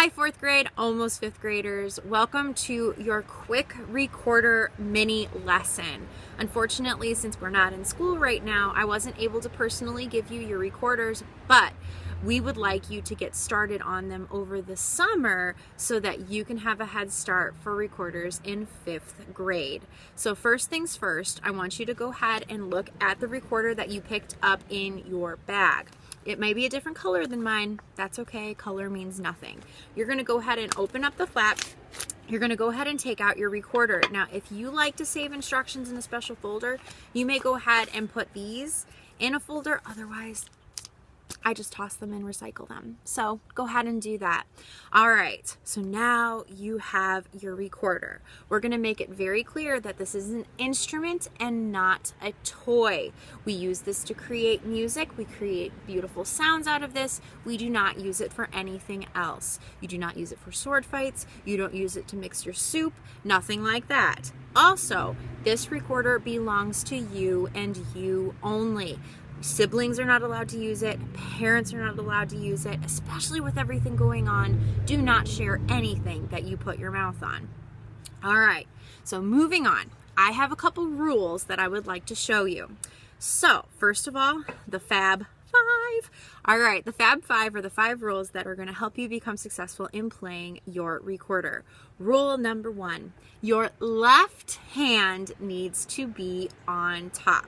Hi, fourth grade, almost fifth graders. Welcome to your quick recorder mini lesson. Unfortunately, since we're not in school right now, I wasn't able to personally give you your recorders, but we would like you to get started on them over the summer so that you can have a head start for recorders in fifth grade. So first things first, I want you to go ahead and look at the recorder that you picked up in your bag. It may be a different color than mine. That's okay. Color means nothing. You're going to go ahead and open up the flap. You're going to go ahead and take out your recorder. Now, if you like to save instructions in a special folder, you may go ahead and put these in a folder. Otherwise, I just toss them and recycle them. So go ahead and do that. All right, so now you have your recorder. We're gonna make it very clear that this is an instrument and not a toy. We use this to create music. We create beautiful sounds out of this. We do not use it for anything else. You do not use it for sword fights. You don't use it to mix your soup, nothing like that. Also, this recorder belongs to you and you only. Siblings are not allowed to use it. Parents are not allowed to use it, especially with everything going on. Do not share anything that you put your mouth on. All right, so moving on. I have a couple rules that I would like to show you. So first of all, the Fab Five. All right, the Fab Five are the 5 rules that are going to help you become successful in playing your recorder. Rule number 1, your left hand needs to be on top.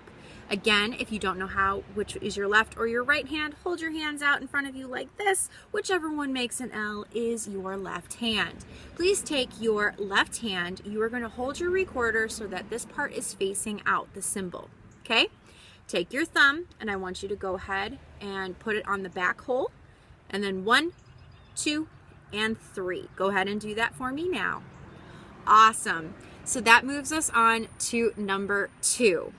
Again, if you don't know which is your left or your right hand, hold your hands out in front of you like this. Whichever one makes an L is your left hand. Please take your left hand. You are going to hold your recorder so that this part is facing out, the cymbal. Okay? Take your thumb, and I want you to go ahead and put it on the back hole. And then 1, 2, and 3. Go ahead and do that for me now. Awesome. So that moves us on to number 2.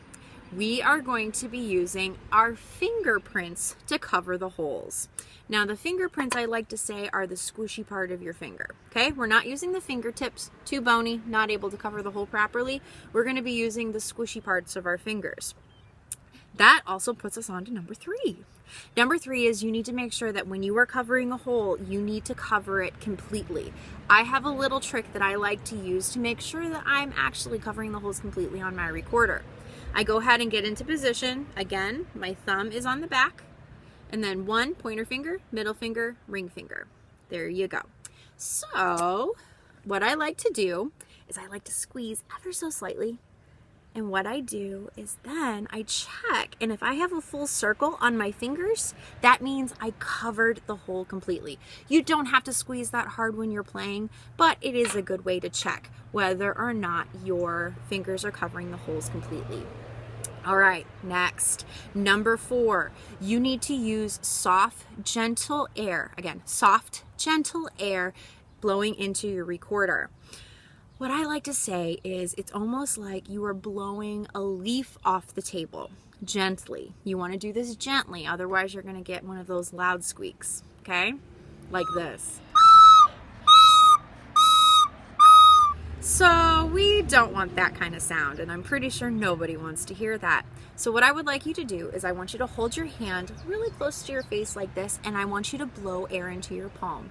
We are going to be using our fingerprints to cover the holes. Now the fingerprints, I like to say, are the squishy part of your finger. Okay, we're not using the fingertips, too bony, not able to cover the hole properly. We're going to be using the squishy parts of our fingers. That also puts us on to number 3. Number 3 is you need to make sure that when you are covering a hole, you need to cover it completely. I have a little trick that I like to use to make sure that I'm actually covering the holes completely on my recorder. I go ahead and get into position. Again, my thumb is on the back, and then 1 pointer finger, middle finger, ring finger. There you go. So what I like to do is I like to squeeze ever so slightly. And what I do is then I check, and if I have a full circle on my fingers, that means I covered the hole completely. You don't have to squeeze that hard when you're playing, but it is a good way to check whether or not your fingers are covering the holes completely. All right, next, number 4, you need to use soft, gentle air. Again, soft, gentle air blowing into your recorder. What I like to say is it's almost like you are blowing a leaf off the table, gently. You want to do this gently, otherwise you're going to get one of those loud squeaks, okay? Like this. So we don't want that kind of sound, and I'm pretty sure nobody wants to hear that. So what I would like you to do is I want you to hold your hand really close to your face like this, and I want you to blow air into your palm.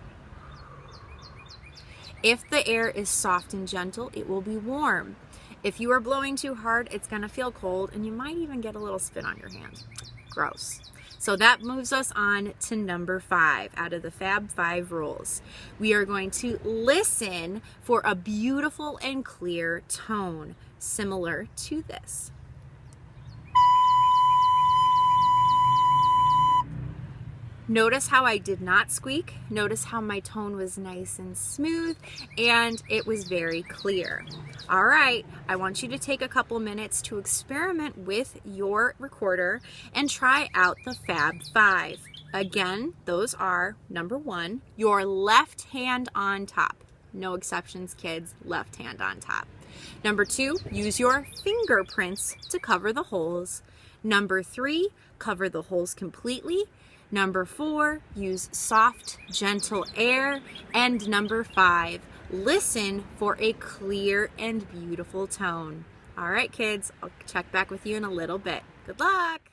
If the air is soft and gentle, it will be warm. If you are blowing too hard, it's going to feel cold, and you might even get a little spit on your hand. Gross. So that moves us on to number 5 out of the Fab 5 rules. We are going to listen for a beautiful and clear tone, similar to this. Notice how I did not squeak. Notice how my tone was nice and smooth, and it was very clear. All right, I want you to take a couple minutes to experiment with your recorder and try out the Fab 5. Again, those are, number 1, your left hand on top. No exceptions, kids, left hand on top. Number 2, use your fingerprints to cover the holes. Number 3, cover the holes completely. Number 4, use soft, gentle air. And number 5, listen for a clear and beautiful tone. All right, kids, I'll check back with you in a little bit. Good luck.